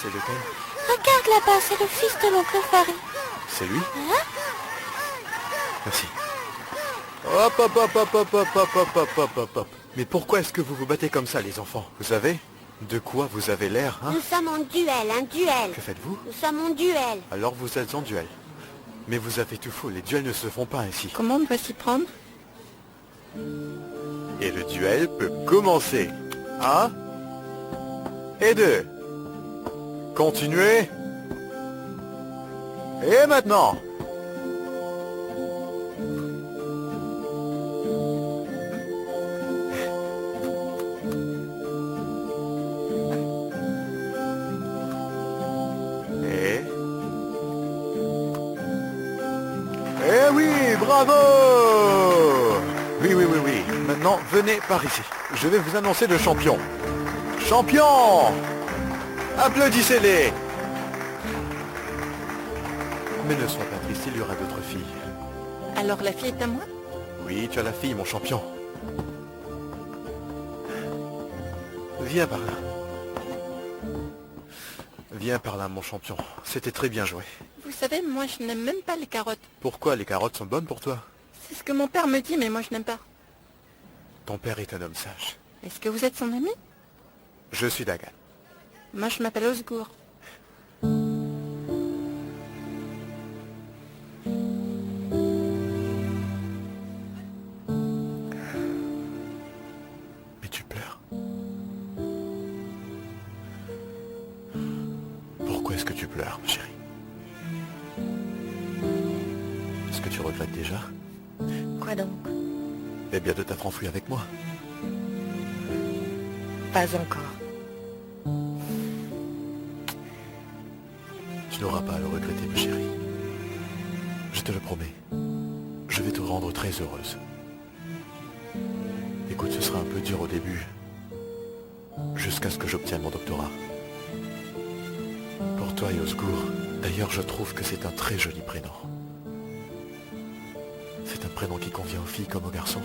C'est lequel? Regarde là-bas, c'est le fils de l'oncle Farid. C'est lui? Hein? Merci. Hop, hop, hop, hop, hop, hop, hop, hop, hop, hop, hop, hop. Mais pourquoi est-ce que vous vous battez comme ça, les enfants? Vous savez de quoi vous avez l'air, hein? Nous sommes en duel, un duel. Que faites-vous? Nous sommes en duel. Alors vous êtes en duel. Mais vous avez tout faux, les duels ne se font pas ainsi. Comment on doit s'y prendre? Et le duel peut commencer. 1 et 2. Continuez. Et maintenant. Eh oui, bravo! Oui, oui, oui, oui. Maintenant, venez par ici. Je vais vous annoncer le champion. Champion! Applaudissez-les! Mais ne sois pas triste, il y aura d'autres filles. Alors la fille est à moi? Oui, tu as la fille, mon champion. Viens par là. Viens par là, mon champion. C'était très bien joué. Vous savez, moi je n'aime même pas les carottes. Pourquoi les carottes sont bonnes pour toi? C'est ce que mon père me dit, mais moi je n'aime pas. Ton père est un homme sage. Est-ce que vous êtes son ami? Je suis Dagan. Moi je m'appelle Osgour. Mais tu pleures. Pourquoi est-ce que tu pleures, ma chérie? Est-ce que tu regrettes déjà? Quoi donc? Eh bien de t'être enfui avec moi. Pas encore. Tu n'auras pas à le regretter, ma chérie. Je te le promets. Je vais te rendre très heureuse. Écoute, ce sera un peu dur au début. Jusqu'à ce que j'obtienne mon doctorat. Pour toi et Osgour, d'ailleurs je trouve que c'est un très joli prénom. C'est un prénom qui convient aux filles comme aux garçons.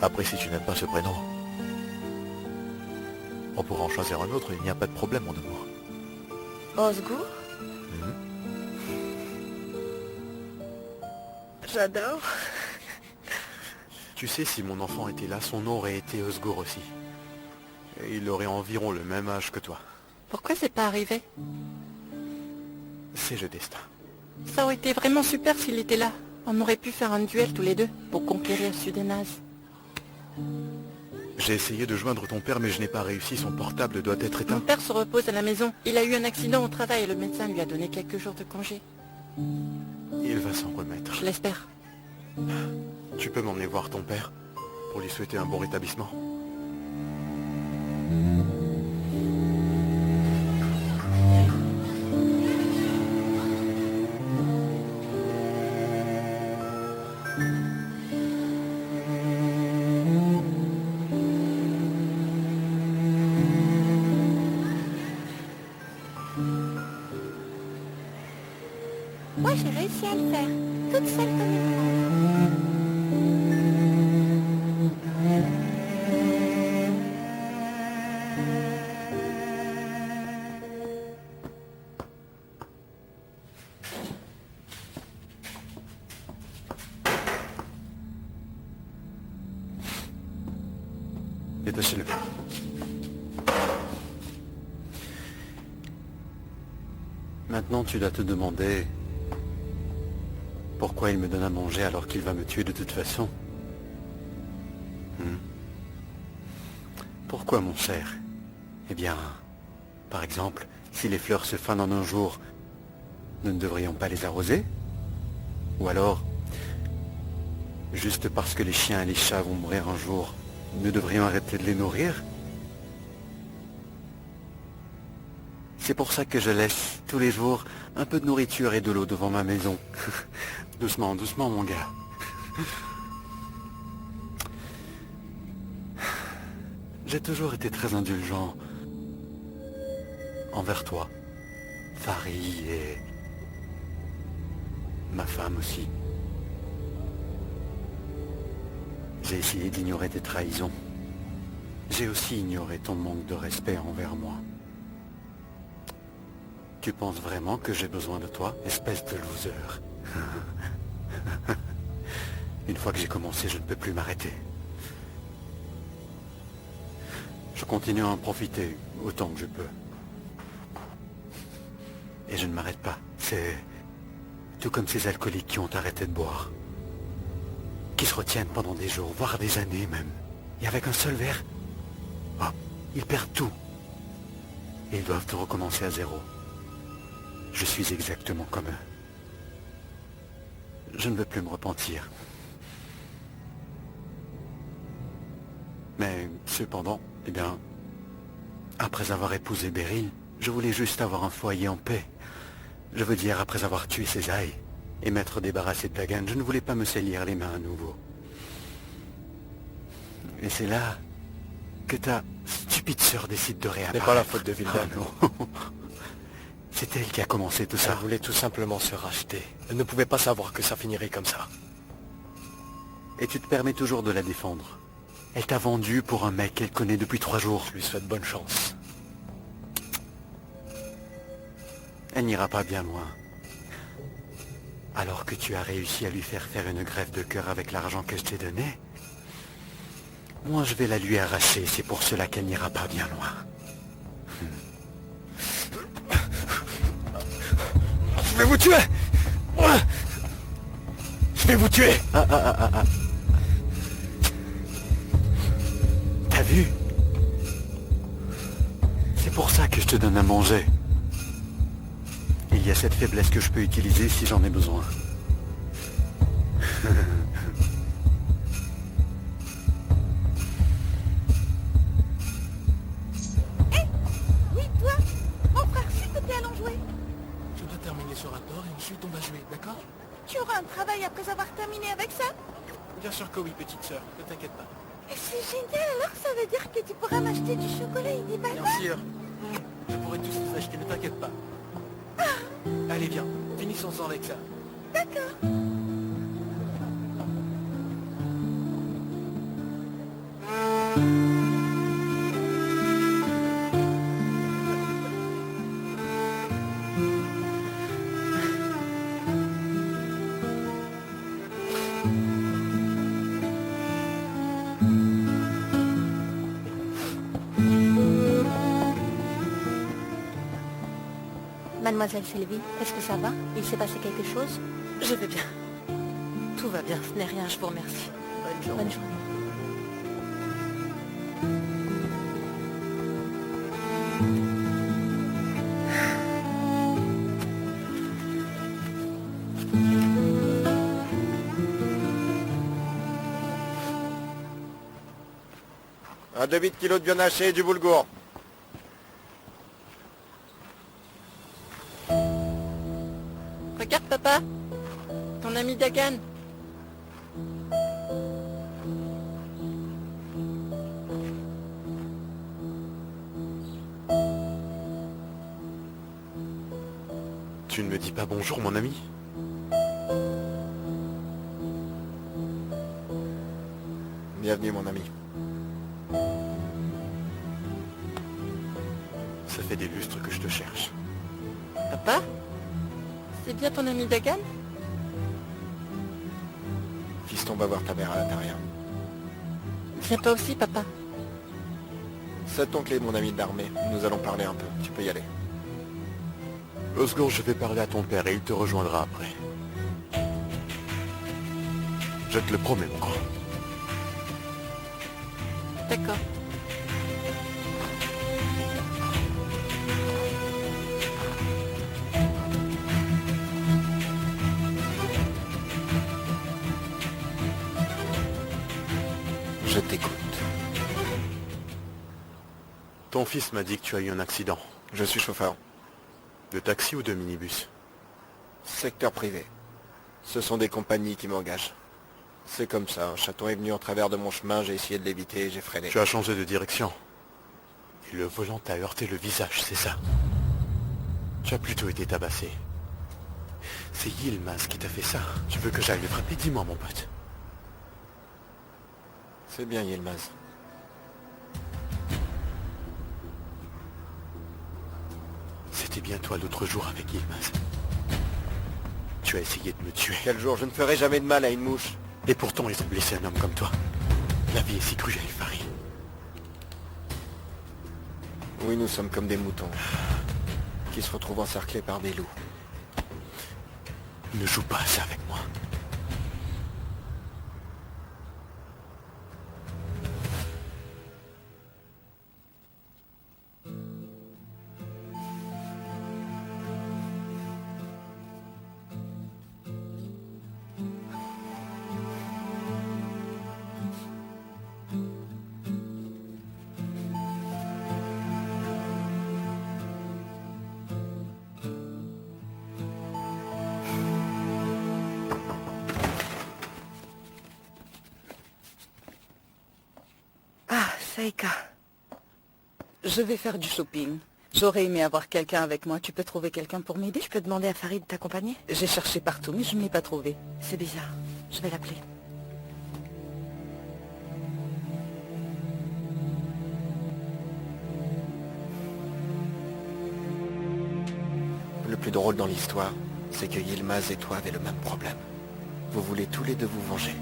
Après, si tu n'aimes pas ce prénom, on pourra en choisir un autre, il n'y a pas de problème, mon amour. Osgour? J'adore. Tu sais, si mon enfant était là, son nom aurait été Osgour aussi. Et il aurait environ le même âge que toi. Pourquoi c'est pas arrivé? C'est le destin. Ça aurait été vraiment super s'il était là. On aurait pu faire un duel tous les deux pour conquérir Sudenaz. J'ai essayé de joindre ton père, mais je n'ai pas réussi. Son portable doit être Mon éteint. père se repose à la maison. Il a eu un accident au travail et le médecin lui a donné quelques jours de congé. Il va s'en remettre. Je l'espère. Tu peux m'emmener voir ton père pour lui souhaiter un bon rétablissement. Moi, j'ai réussi à le faire. Toute seule comme une grande. Détachez-le. Maintenant, tu dois te demander pourquoi il me donne à manger alors qu'il va me tuer de toute façon. Pourquoi, mon cher? Eh bien, par exemple, si les fleurs se fanent en un jour, nous ne devrions pas les arroser? Ou alors, juste parce que les chiens et les chats vont mourir un jour, nous devrions arrêter de les nourrir? C'est pour ça que je laisse tous les jours un peu de nourriture et de l'eau devant ma maison. Doucement, doucement, mon gars. J'ai toujours été très indulgent envers toi, Farid, et ma femme aussi. J'ai essayé d'ignorer tes trahisons. J'ai aussi ignoré ton manque de respect envers moi. Tu penses vraiment que j'ai besoin de toi, espèce de loser? Une fois que j'ai commencé, je ne peux plus m'arrêter. Je continue à en profiter autant que je peux. Et je ne m'arrête pas. C'est tout comme ces alcooliques qui ont arrêté de boire. Qui se retiennent pendant des jours, voire des années même. Et avec un seul verre, hop, ils perdent tout. Et ils doivent tout recommencer à zéro. Je suis exactement comme eux. Je ne veux plus me repentir. Mais cependant, eh bien, après avoir épousé Beryl, je voulais juste avoir un foyer en paix. Je veux dire, après avoir tué Césaï et m'être débarrassé de Dagan, je ne voulais pas me salir les mains à nouveau. Et c'est là que ta stupide sœur décide de Ce réapparaître. n'est pas la faute de Vildan. Ah non. C'est elle qui a commencé tout ça. Elle voulait tout simplement se racheter. Elle ne pouvait pas savoir que ça finirait comme ça. Et tu te permets toujours de la défendre. Elle t'a vendu pour un mec qu'elle connaît depuis 3 jours. Je lui souhaite bonne chance. Elle n'ira pas bien loin. Alors que tu as réussi à lui faire une greffe de cœur avec l'argent que je t'ai donné, moi je vais la lui arracher, c'est pour cela qu'elle n'ira pas bien loin. Je vais vous tuer! Je vais vous tuer! T'as vu? C'est pour ça que je te donne à manger. Il y a cette faiblesse que je peux utiliser si j'en ai besoin. Oui, toi. Mon frère, s'il te plaît, allons jouer. Je dois terminer ce rapport et ensuite on va jouer, d'accord? Tu auras un travail après avoir terminé avec ça? Bien sûr que oui, petite sœur, ne t'inquiète pas. Et c'est génial, alors ça veut dire que tu pourras m'acheter du chocolat et des bananes? Bien sûr. Je pourrai tous les acheter, ne t'inquiète pas. Allez, viens, finissons-en avec ça. D'accord. Mademoiselle Sylvie, est-ce que ça va? Il s'est passé quelque chose? Je vais bien. Tout va bien, ce n'est rien, je vous remercie. Bonne journée. Bonne journée. Un demi-kilo de viande hachée et du boulgour. Regarde, papa. Ton ami Dagan. Tu ne me dis pas bonjour, mon ami? Bienvenue, mon ami. Ça fait des lustres que je te cherche. Papa? C'est bien ton ami Dagan? Fiston va voir ta mère à l'intérieur. Viens toi aussi, papa. C'est ton clé, mon ami de l'armée. Nous allons parler un peu. Tu peux y aller. Osgour, je vais parler à ton père et il te rejoindra après. Je te le promets, mon grand. D'accord. Je t'écoute. Ton fils m'a dit que tu as eu un accident. Je suis chauffeur. De taxi ou de minibus? Secteur privé. Ce sont des compagnies qui m'engagent. C'est comme ça. Un chaton est venu en travers de mon chemin, j'ai essayé de l'éviter et j'ai freiné. Tu as changé de direction. Et le volant t'a heurté le visage, c'est ça? Tu as plutôt été tabassé. C'est Yilmaz qui t'a fait ça. Tu veux que j'aille le frapper? Dis-moi, mon pote. C'est bien, Yilmaz. Souviens-toi l'autre jour avec Yilmaz. Tu as essayé de me tuer. Quel jour, je ne ferai jamais de mal à une mouche. Et pourtant, ils ont blessé un homme comme toi. La vie est si cruelle, Farid. Oui, nous sommes comme des moutons qui se retrouvent encerclés par des loups. Ne joue pas à ça avec moi. Saïka. Je vais faire du shopping. J'aurais aimé avoir quelqu'un avec moi. Tu peux trouver quelqu'un pour m'aider? Je peux demander à Farid de t'accompagner? J'ai cherché partout, mais je ne l'ai pas trouvé. C'est bizarre. Je vais l'appeler. Le plus drôle dans l'histoire, c'est que Yilmaz et toi avez le même problème. Vous voulez tous les deux vous venger.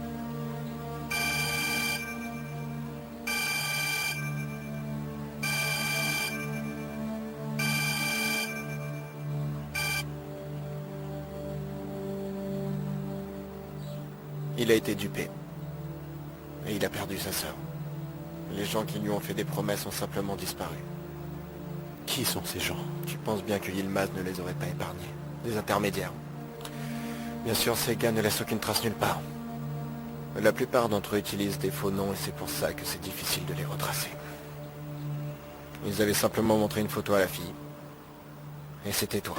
Il a été dupé. Et il a perdu sa sœur. Les gens qui lui ont fait des promesses ont simplement disparu. Qui sont ces gens? Tu penses bien que Yilmaz ne les aurait pas épargnés. Des intermédiaires. Bien sûr, ces gars ne laissent aucune trace nulle part. La plupart d'entre eux utilisent des faux noms et c'est pour ça que c'est difficile de les retracer. Ils avaient simplement montré une photo à la fille. Et c'était toi.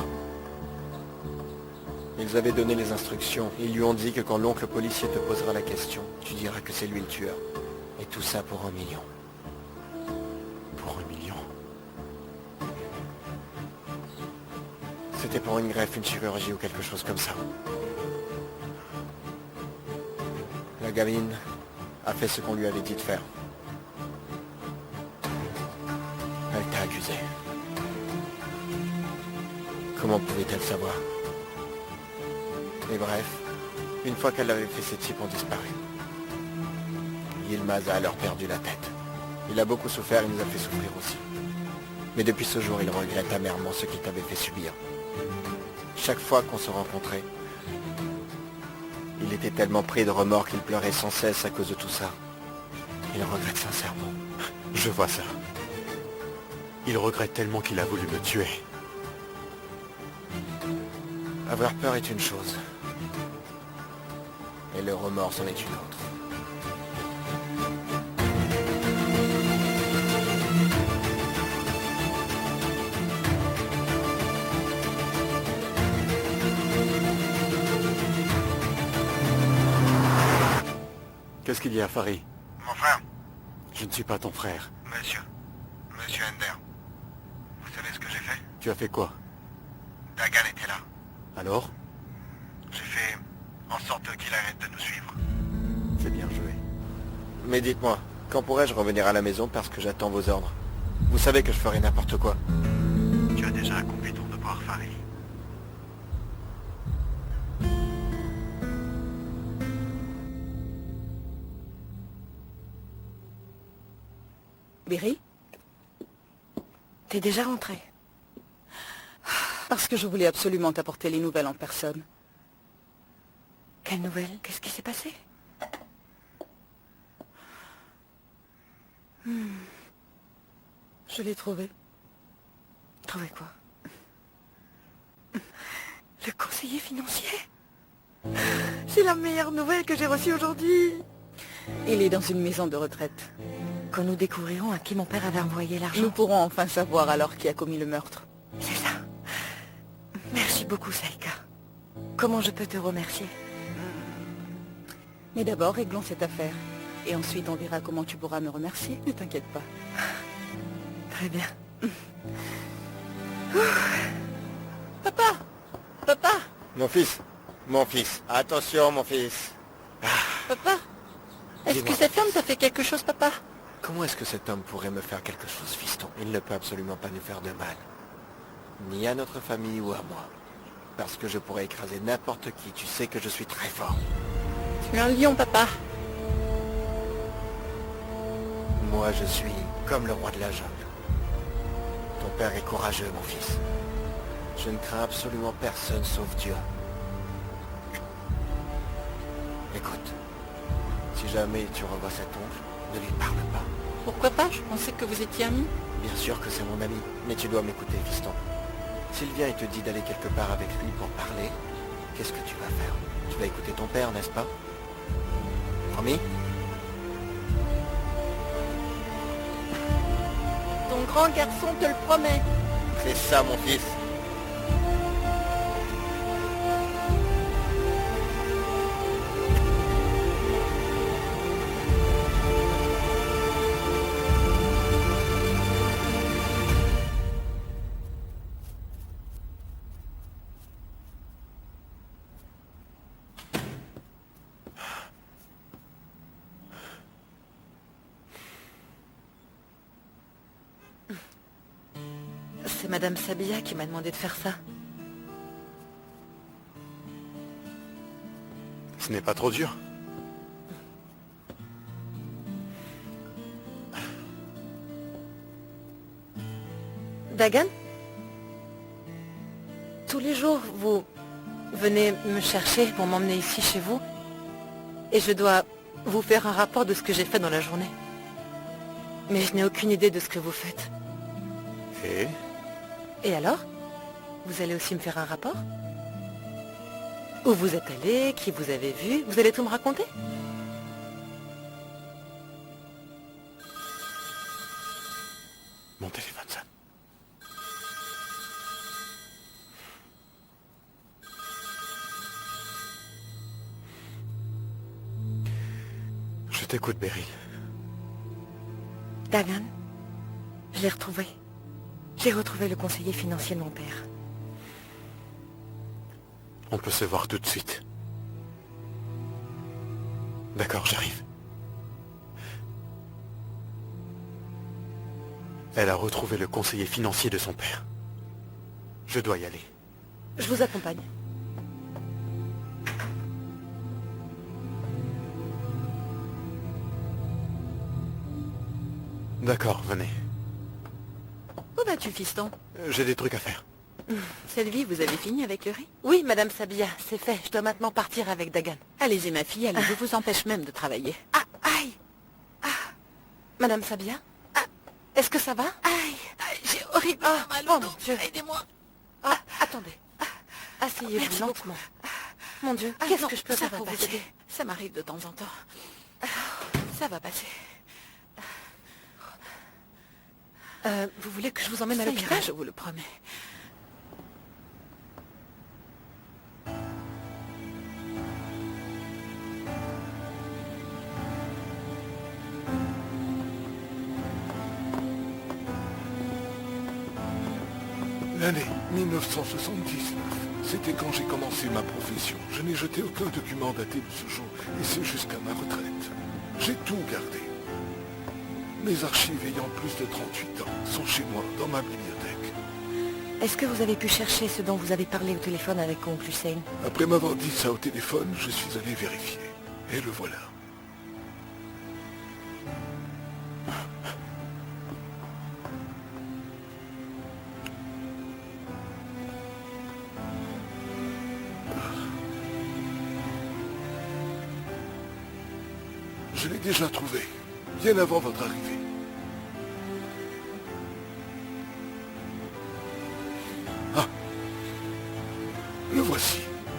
Ils avaient donné les instructions. Ils lui ont dit que quand l'oncle policier te posera la question, tu diras que c'est lui le tueur. Et tout ça pour 1 million. Pour 1 million? C'était pour une greffe, une chirurgie ou quelque chose comme ça. La gamine a fait ce qu'on lui avait dit de faire. Elle t'a accusé. Comment pouvait-elle savoir? Et bref, une fois qu'elle l'avait fait, ces types ont disparu. Yilmaz a alors perdu la tête. Il a beaucoup souffert, il nous a fait souffrir aussi. Mais depuis ce jour, il regrette amèrement ce qu'il t'avait fait subir. Chaque fois qu'on se rencontrait, il était tellement pris de remords qu'il pleurait sans cesse à cause de tout ça. Il regrette sincèrement. Je vois ça. Il regrette tellement qu'il a voulu me tuer. Avoir peur est une chose. Et le remords en est une autre. Qu'est-ce qu'il y a, Farid? Mon frère, Je ne suis pas ton frère. monsieur Ender, vous savez ce que j'ai fait? Tu as fait quoi? Dagan était là. Alors? J'ai fait en sorte qu'il arrête de nous suivre. C'est bien joué. Mais dites-moi, quand pourrais-je revenir à la maison parce que j'attends vos ordres? Vous savez que je ferai n'importe quoi. Tu as déjà accompli ton devoir, Farid. Berry? T'es déjà rentré? Parce que je voulais absolument t'apporter les nouvelles en personne. Quelle nouvelle? Qu'est-ce qui s'est passé? Je l'ai trouvé. Trouvé quoi? Le conseiller financier? C'est la meilleure nouvelle que j'ai reçue aujourd'hui. Il est dans une maison de retraite. Quand nous découvrirons à qui mon père avait envoyé l'argent. Nous pourrons enfin savoir alors qui a commis le meurtre. C'est ça. Merci beaucoup, Saïka. Comment je peux te remercier? Mais d'abord, réglons cette affaire. Et ensuite, on verra comment tu pourras me remercier. Ne t'inquiète pas. Très bien. Papa! Papa! Mon fils, attention mon fils. Papa! Est-ce que Dis-moi. cette femme t'a fait quelque chose, papa? Comment est-ce que cet homme pourrait me faire quelque chose, fiston? Il ne peut absolument pas nous faire de mal. ni à notre famille ou à moi. Parce que je pourrais écraser n'importe qui, tu sais que je suis très fort. Tu es un lion, papa. Moi, je suis comme le roi de la jungle. Ton père est courageux, mon fils. Je ne crains absolument personne sauf Dieu. Écoute, si jamais tu revois cet oncle, ne lui parle pas. Pourquoi pas? Je pensais que vous étiez amis. Bien sûr que c'est mon ami, mais tu dois m'écouter, fiston. S'il vient et te dit d'aller quelque part avec lui pour parler, qu'est-ce que tu vas faire? Tu vas écouter ton père, n'est-ce pas? Promis? Ton grand garçon te le promet. C'est ça, mon fils. C'est Madame Sabia qui m'a demandé de faire ça. Ce n'est pas trop dur. Dagan? Tous les jours, vous venez me chercher pour m'emmener ici chez vous. Et je dois vous faire un rapport de ce que j'ai fait dans la journée. Mais je n'ai aucune idée de ce que vous faites. Et alors? Vous allez aussi me faire un rapport? Où vous êtes allé? Qui vous avez vu? Vous allez tout me raconter? Mon téléphone sonne. Je t'écoute, Beryl. Dagan, je l'ai retrouvé. J'ai retrouvé le conseiller financier de mon père. On peut se voir tout de suite. D'accord, j'arrive. Elle a retrouvé le conseiller financier de son père. Je dois y aller. Je vous accompagne. D'accord, venez. Où vas-tu, fiston? J'ai des trucs à faire. Sylvie, vous avez fini avec le riz? Oui, Madame Sabia, c'est fait. Je dois maintenant partir avec Dagan. Allez-y, ma fille, allez, je vous empêche même de travailler. Ah, aïe! Ah, Madame Sabia? Ah, est-ce que ça va? Aïe, j'ai horriblement mal au oh dos. mon Dieu. Aidez-moi. Ah, attendez. Asseyez-vous Merci lentement. Mon Dieu, qu'est-ce que je peux faire pour pour vous vous aider? aider? Ça m'arrive de temps en temps. Ça va passer. Vous voulez que je vous emmène à Ça l'hôpital? ira, je vous le promets. L'année 1979, c'était quand j'ai commencé ma profession. Je n'ai jeté aucun document daté de ce jour, et ce jusqu'à ma retraite. J'ai tout gardé. Mes archives ayant plus de 38 ans sont chez moi, dans ma bibliothèque. Est-ce que vous avez pu chercher ce dont vous avez parlé au téléphone avec oncle Hussein? Après m'avoir dit ça au téléphone, je suis allé vérifier. Et le voilà. Je l'ai déjà trouvé, bien avant votre arrivée. Ah, le voici,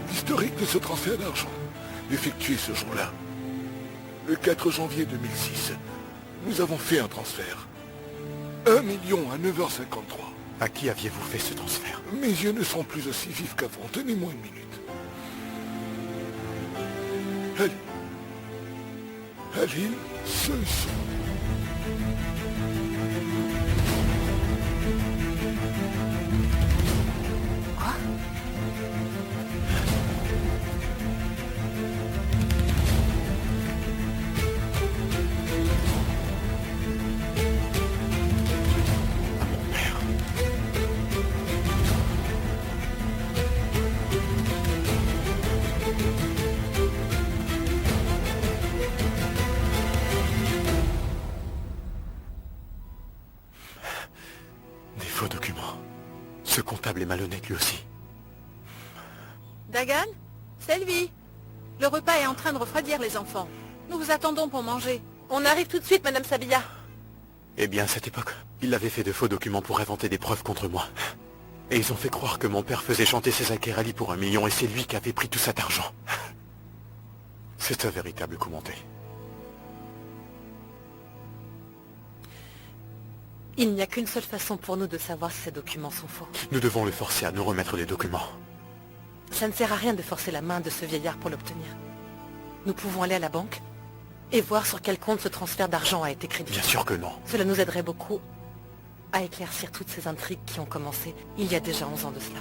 l'historique de ce transfert d'argent, effectué ce jour-là. Le 4 janvier 2006, nous avons fait un transfert. 1 million à 9h53. À qui aviez-vous fait ce transfert? Mes yeux ne sont plus aussi vifs qu'avant, tenez-moi une minute. Allez. Halil Soysoun. Quoi? À mon père. Ce comptable est malhonnête lui aussi. Dagan, Selvi, le repas est en train de refroidir les enfants. Nous vous attendons pour manger. On arrive tout de suite, Madame Sabia. Eh bien, à cette époque, ils avaient fait de faux documents pour inventer des preuves contre moi. Et ils ont fait croire que mon père faisait chanter César Kerali pour 1 million et c'est lui qui avait pris tout cet argent. C'est un véritable coup monté. Il n'y a qu'une seule façon pour nous de savoir si ces documents sont faux. Nous devons le forcer à nous remettre les documents. Ça ne sert à rien de forcer la main de ce vieillard pour l'obtenir. Nous pouvons aller à la banque et voir sur quel compte ce transfert d'argent a été crédité. Bien sûr que non. Cela nous aiderait beaucoup à éclaircir toutes ces intrigues qui ont commencé il y a déjà 11 ans de cela.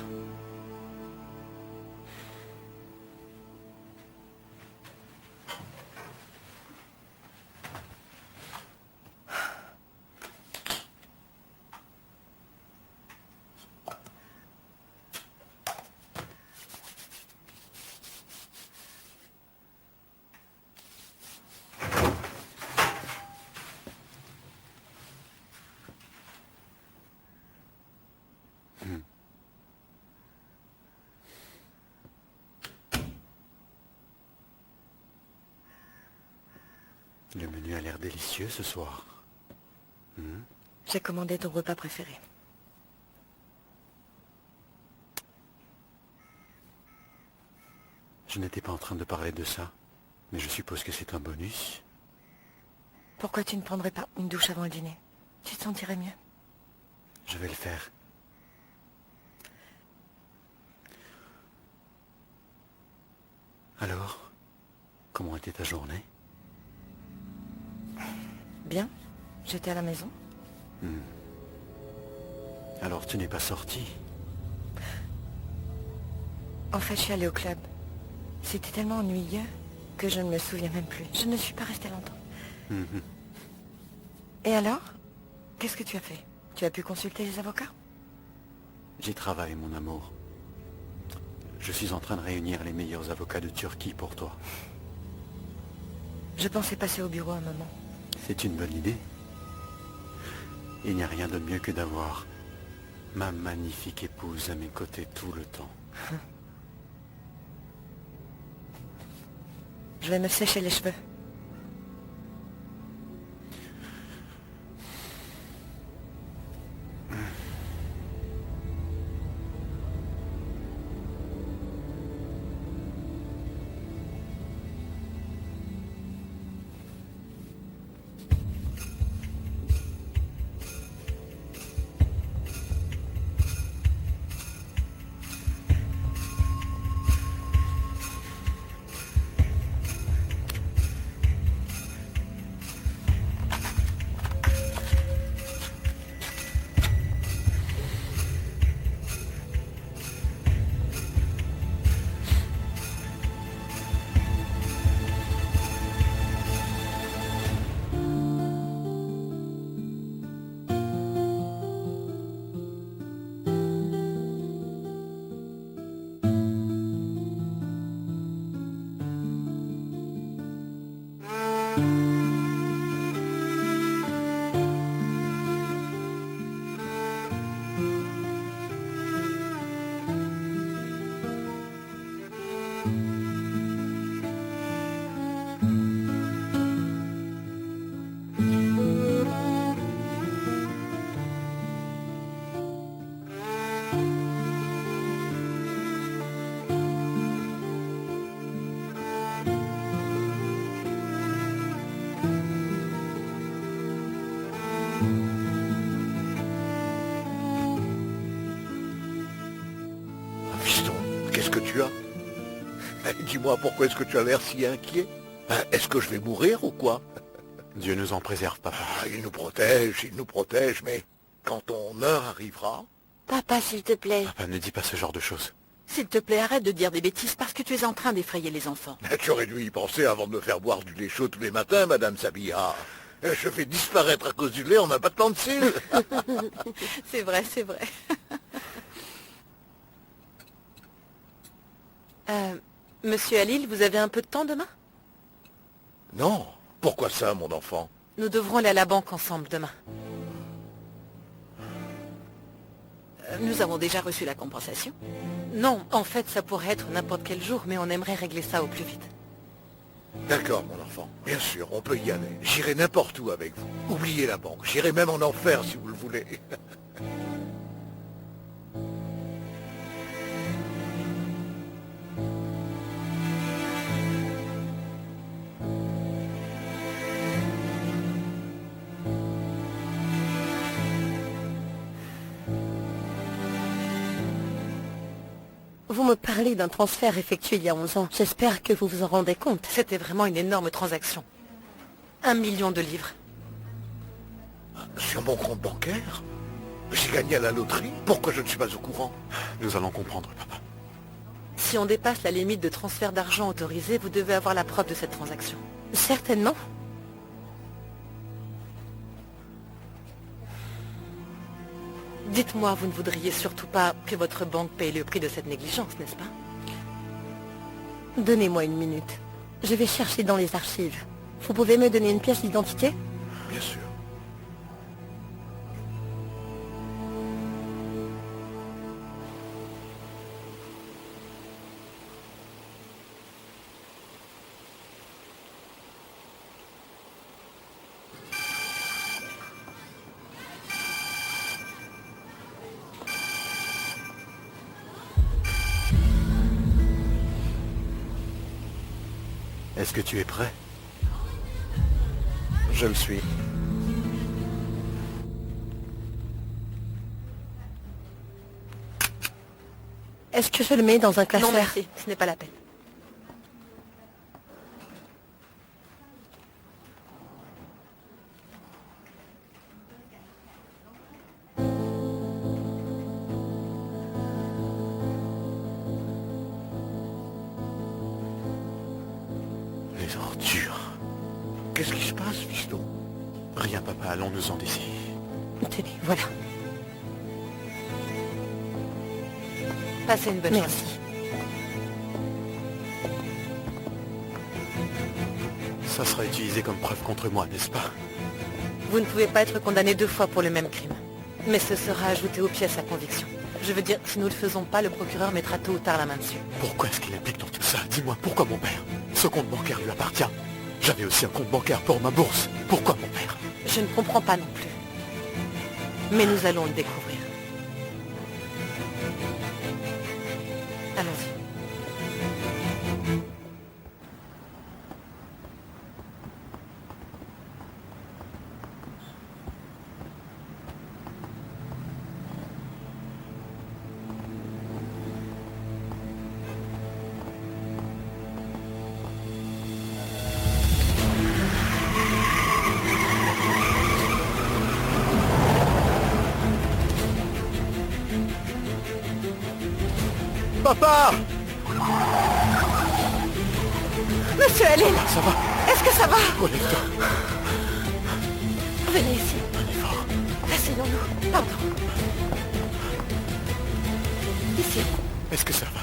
Le menu a l'air délicieux ce soir. J'ai commandé ton repas préféré. Je n'étais pas en train de parler de ça, mais je suppose que c'est un bonus. Pourquoi tu ne prendrais pas une douche avant le dîner? Tu te sentirais mieux. Je vais le faire. Alors, comment était ta journée? Bien, j'étais à la maison. Alors tu n'es pas sorti? En fait, je suis allée au club. C'était tellement ennuyeux que je ne me souviens même plus. Je ne suis pas restée longtemps. Et alors? Qu'est-ce que tu as fait? Tu as pu consulter les avocats? J'y travaille, mon amour. Je suis en train de réunir les meilleurs avocats de Turquie pour toi. Je pensais passer au bureau un moment. C'est une bonne idée. Il n'y a rien de mieux que d'avoir ma magnifique épouse à mes côtés tout le temps. Je vais me sécher les cheveux. Fiston, qu'est-ce que tu as? Dis-moi, pourquoi est-ce que tu as l'air si inquiet? Est-ce que je vais mourir ou quoi? Dieu nous en préserve, papa. Il nous protège, mais quand ton heure arrivera... Papa, s'il te plaît. Papa, ne dis pas ce genre de choses. S'il te plaît, arrête de dire des bêtises parce que tu es en train d'effrayer les enfants. Tu aurais dû y penser avant de me faire boire du lait chaud tous les matins, Madame Sabia. Je fais disparaître à cause du lait en un battement de cils. C'est vrai, c'est vrai. Monsieur Halil, vous avez un peu de temps demain? Non, pourquoi ça, mon enfant? Nous devrons aller à la banque ensemble demain. Nous avons déjà reçu la compensation. Non, en fait, ça pourrait être n'importe quel jour, mais on aimerait régler ça au plus vite. D'accord, mon enfant. Bien sûr, on peut y aller. J'irai n'importe où avec vous. Oubliez la banque. J'irai même en enfer si vous le voulez. Vous me parlez d'un transfert effectué il y a 11 ans. J'espère que vous vous en rendez compte. C'était vraiment une énorme transaction. 1 million de livres. Sur mon compte bancaire? J'ai gagné à la loterie? Pourquoi je ne suis pas au courant? Nous allons comprendre, papa. Si on dépasse la limite de transfert d'argent autorisée, vous devez avoir la preuve de cette transaction. Certainement. Dites-moi, vous ne voudriez surtout pas que votre banque paye le prix de cette négligence, n'est-ce pas? Donnez-moi une minute. Je vais chercher dans les archives. Vous pouvez me donner une pièce d'identité? Bien sûr. Est-ce que tu es prêt? Je le suis. Est-ce que je le mets dans un classeur? Non, merci, ce n'est pas la peine. Les ordures. Qu'est-ce qui se passe, fiston? Rien, papa, allons-nous-en d'ici. Tenez, voilà. Passez une bonne Merci. chance. Ça sera utilisé comme preuve contre moi, n'est-ce pas? Vous ne pouvez pas être condamné 2 fois pour le même crime. Mais ce sera ajouté aux pièces à conviction. Je veux dire, si nous ne le faisons pas, le procureur mettra tôt ou tard la main dessus. Pourquoi est-ce qu'il implique dans tout ça? Dis-moi, pourquoi mon père? Ce compte bancaire lui appartient. J'avais aussi un compte bancaire pour ma bourse. Pourquoi mon père? Je ne comprends pas non plus. Mais nous allons le découvrir. Allons-y. Papa! Monsieur Aline, Ça va? est-ce que ça va? Relève-toi. Venez ici. Un effort. Asseyons-nous. Pardon. Ici. Est-ce que ça va?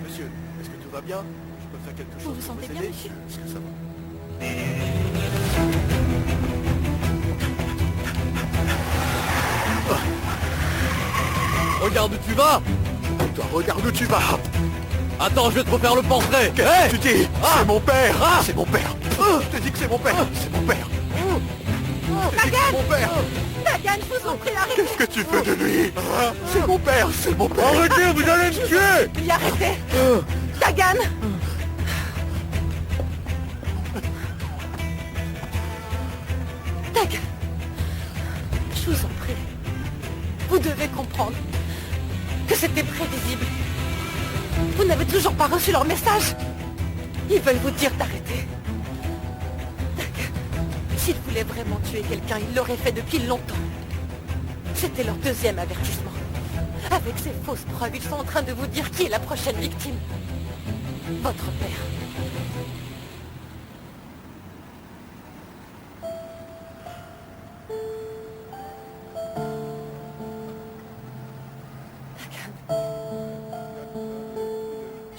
Monsieur, est-ce que tout va bien? Je peux faire quelque chose? Vous vous sentez bien, monsieur? Est-ce que ça va? Regarde où tu vas! Toi, regarde où tu vas! Attends, je vais te refaire le portrait! Qu'est-ce que tu dis? Ah! C'est mon père! Ah! C'est mon père! Je te dis que c'est mon père! C'est mon père! Je te dis que c'est mon père! Dagan, je vous en prie, arrêtez. Qu'est-ce que tu fais de lui? C'est mon père! C'est mon père! Arrêtez, vous allez me tuer! Oui, arrêtez. Dagan. Dagan. Je vous en prie. Vous devez comprendre que c'était prévisible. Vous n'avez toujours pas reçu leur message. Ils veulent vous dire d'arrêter. S'ils voulaient vraiment tuer quelqu'un, ils l'auraient fait depuis longtemps. C'était leur 2e avertissement. Avec ces fausses preuves, ils sont en train de vous dire qui est la prochaine victime. Votre père.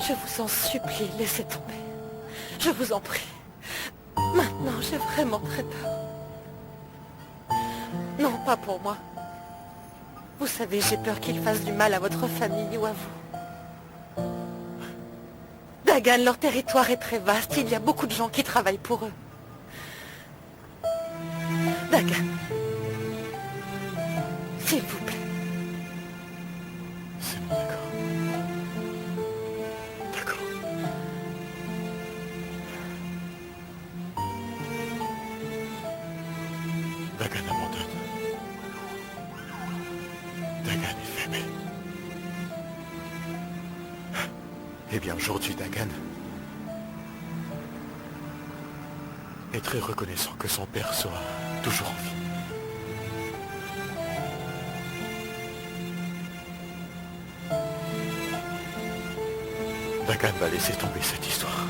Je vous en supplie, laissez tomber. Je vous en prie. Non, j'ai vraiment très peur. Non, pas pour moi. Vous savez, j'ai peur qu'il fasse du mal à votre famille ou à vous. Dagan, leur territoire est très vaste. Il y a beaucoup de gens qui travaillent pour eux. Dagan. S'il vous plaît. C'est bon, d'accord. D'accord. Dagan abandonne. Dagan est faible. Eh bien, aujourd'hui, Dagan est très reconnaissant que son père soit toujours en vie. Dagan va laisser tomber cette histoire.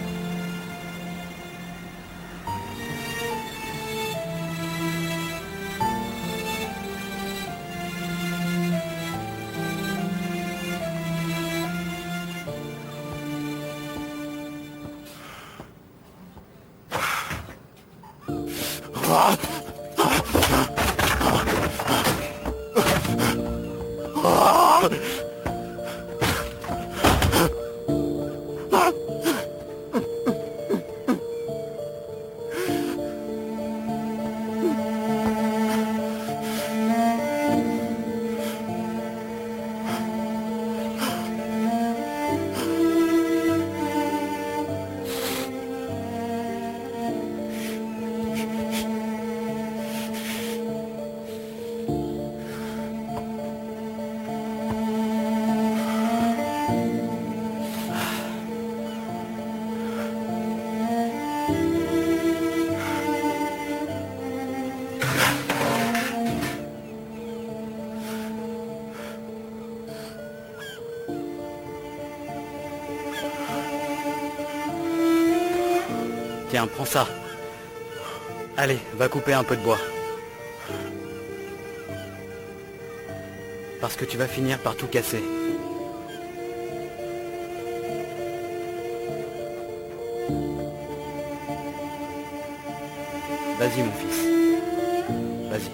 Tiens, prends ça. Allez, va couper un peu de bois. Parce que tu vas finir par tout casser. Vas-y, mon fils. Vas-y.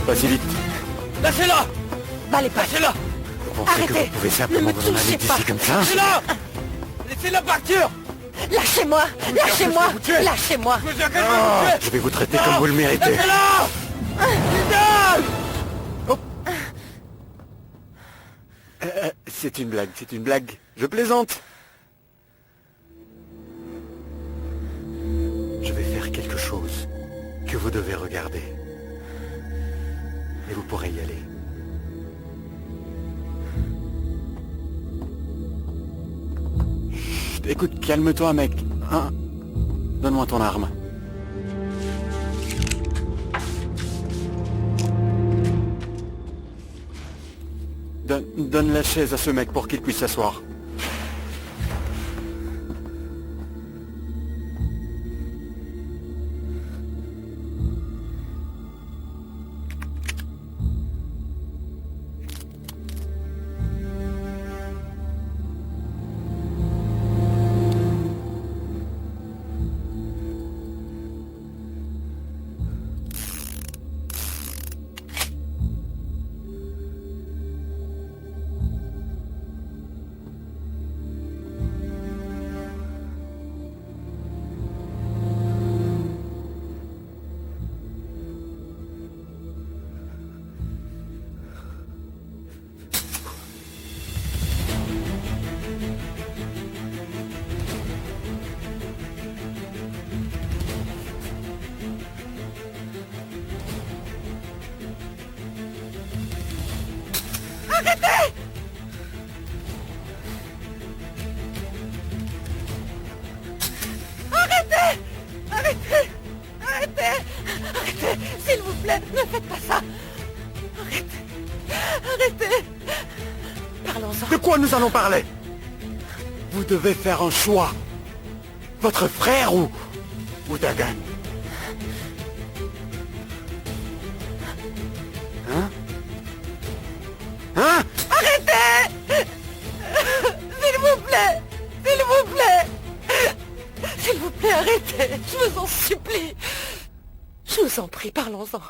Vas-y vite. Lâchez-la! Allez, pas. Lâchez-la! Vous pensez que Arrêtez. vous pouvez Ne simplement me vous en aller touchez pas. d'ici comme ça? Lâchez-la! Laissez-la partir! Lâchez-moi. Lâchez-moi. vous tuer. Lâchez-moi. Je veux dire que je vais vous tuer! Je vais vous traiter comme vous le méritez. Lâchez-la! Putain! C'est une blague, c'est une blague. Je plaisante. Je vais faire quelque chose que vous devez regarder. Et vous pourrez y aller. Chut, écoute, calme-toi, mec. Hein? Donne-moi ton arme. Donne la chaise à ce mec pour qu'il puisse s'asseoir. nous allons parler. Vous devez faire un choix. Votre frère ou Dagan. Hein? Hein? Arrêtez! S'il vous plaît! S'il vous plaît! S'il vous plaît, arrêtez! Je vous en supplie! Je vous en prie, parlons-en.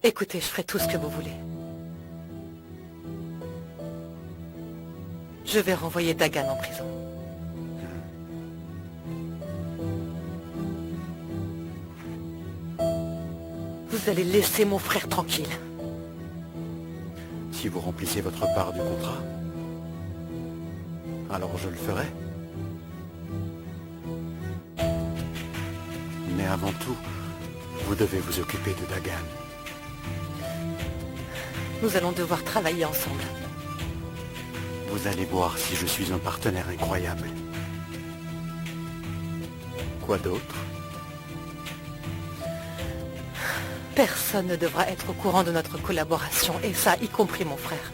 Écoutez, je ferai tout ce que vous voulez. Je vais renvoyer Dagan en prison. Vous allez laisser mon frère tranquille. Si vous remplissez votre part du contrat, alors je le ferai. Mais avant tout, vous devez vous occuper de Dagan. Nous allons devoir travailler ensemble. Vous allez voir si je suis un partenaire incroyable. Quoi d'autre? Personne ne devra être au courant de notre collaboration, et ça, y compris mon frère.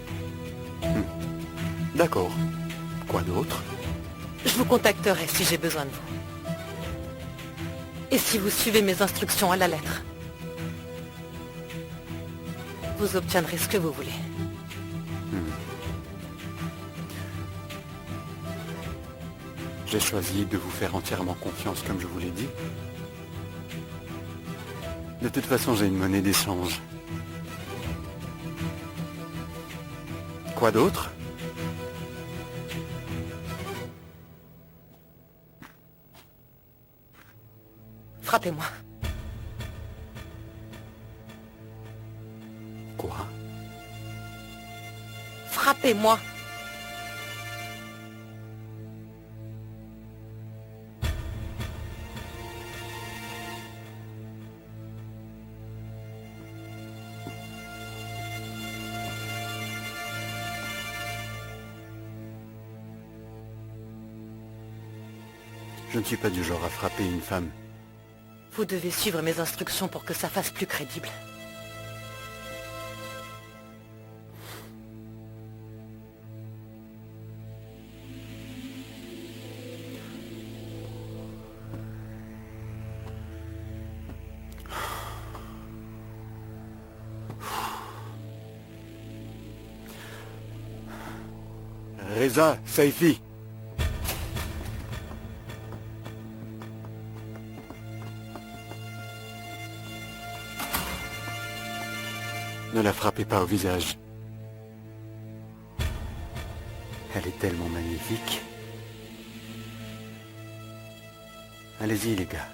D'accord. Quoi d'autre? Je vous contacterai si j'ai besoin de vous. Et si vous suivez mes instructions à la lettre, vous obtiendrez ce que vous voulez. J'ai choisi de vous faire entièrement confiance comme je vous l'ai dit. De toute façon, j'ai une monnaie d'échange. Quoi d'autre? Frappez-moi. Quoi? Frappez-moi. Je ne suis pas du genre à frapper une femme. Vous devez suivre mes instructions pour que ça fasse plus crédible. Reza, Saifi. Ne la frappez pas au visage. Elle est tellement magnifique. Allez-y, les gars.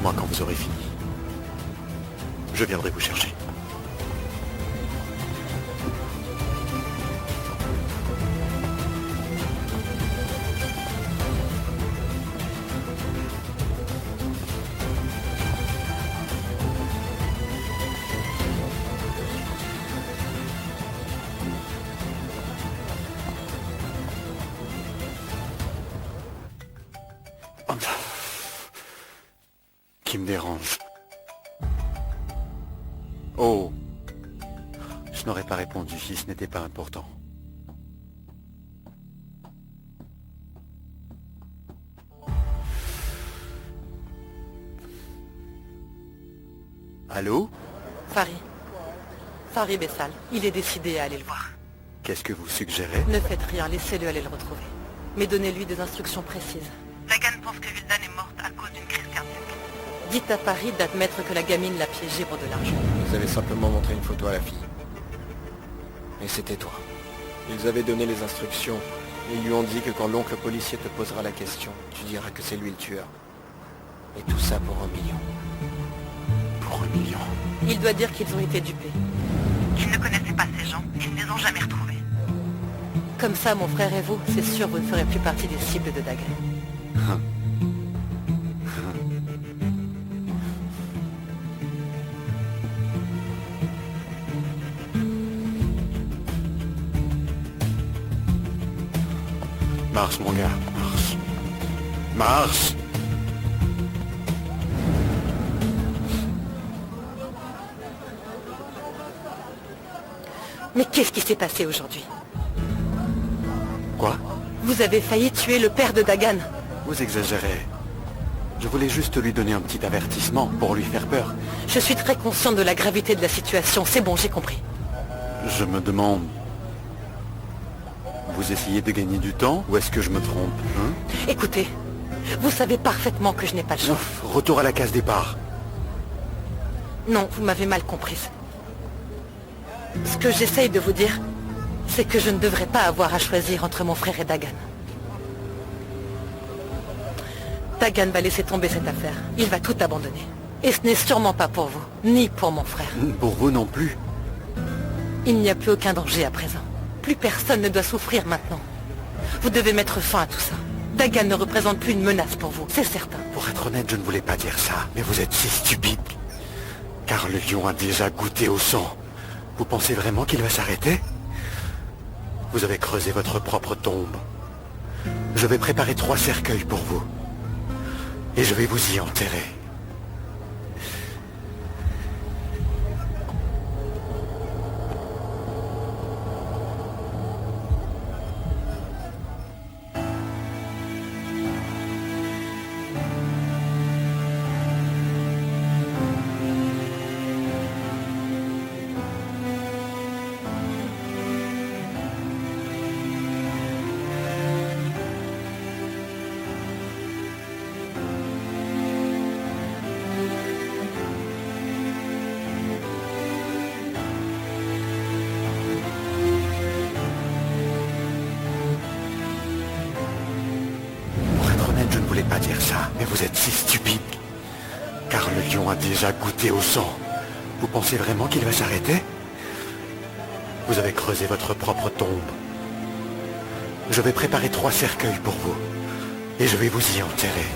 Dites-moi quand vous aurez fini. Je viendrai vous chercher. Qui me dérange. Oh. Je n'aurais pas répondu si ce n'était pas important. Allô? Farid Bessal. Il est décidé à aller le voir. Qu'est-ce que vous suggérez? Ne faites rien, laissez-le aller le retrouver. Mais donnez-lui des instructions précises. Dagan pense que Vildan est morte à cause d'une crise cardiaque. Dites à Farid d'admettre que la gamine l'a piégé pour de l'argent. Ils avaient simplement montré une photo à la fille. Et c'était toi. Ils avaient donné les instructions. Et ils lui ont dit que quand l'oncle policier te posera la question, tu diras que c'est lui le tueur. Et tout ça pour 1 million. Pour 1 million. Il doit dire qu'ils ont été dupés. Qu'ils ne connaissaient pas ces gens et ne les ont jamais retrouvés. Comme ça, mon frère et vous, c'est sûr, vous ne ferez plus partie des cibles de Dagan. Marche, mon gars, marche. Marche! Mais qu'est-ce qui s'est passé aujourd'hui? Quoi? Vous avez failli tuer le père de Dagan. Vous exagérez. Je voulais juste lui donner un petit avertissement pour lui faire peur. Je suis très consciente de la gravité de la situation, c'est bon, j'ai compris. Je me demande... Vous essayez de gagner du temps ou est-ce que je me trompe, hein? Écoutez, vous savez parfaitement que je n'ai pas le choix. Ouf, retour à la case départ. Non, vous m'avez mal comprise. Ce que j'essaye de vous dire, c'est que je ne devrais pas avoir à choisir entre mon frère et Dagan. Dagan va laisser tomber cette affaire. Il va tout abandonner. Et ce n'est sûrement pas pour vous, ni pour mon frère. Pour vous non plus. Il n'y a plus aucun danger à présent. Plus personne ne doit souffrir maintenant. Vous devez mettre fin à tout ça. Dagan ne représente plus une menace pour vous, c'est certain. Pour être honnête, je ne voulais pas dire ça, mais vous êtes si stupide. Car le lion a déjà goûté au sang. Vous pensez vraiment qu'il va s'arrêter? Vous avez creusé votre propre tombe. Je vais préparer 3 cercueils pour vous. Et je vais vous y enterrer. Je ne voulais pas dire ça, mais vous êtes si stupide. Car le lion a déjà goûté au sang. Vous pensez vraiment qu'il va s'arrêter? Vous avez creusé votre propre tombe. Je vais préparer 3 cercueils pour vous. Et je vais vous y enterrer.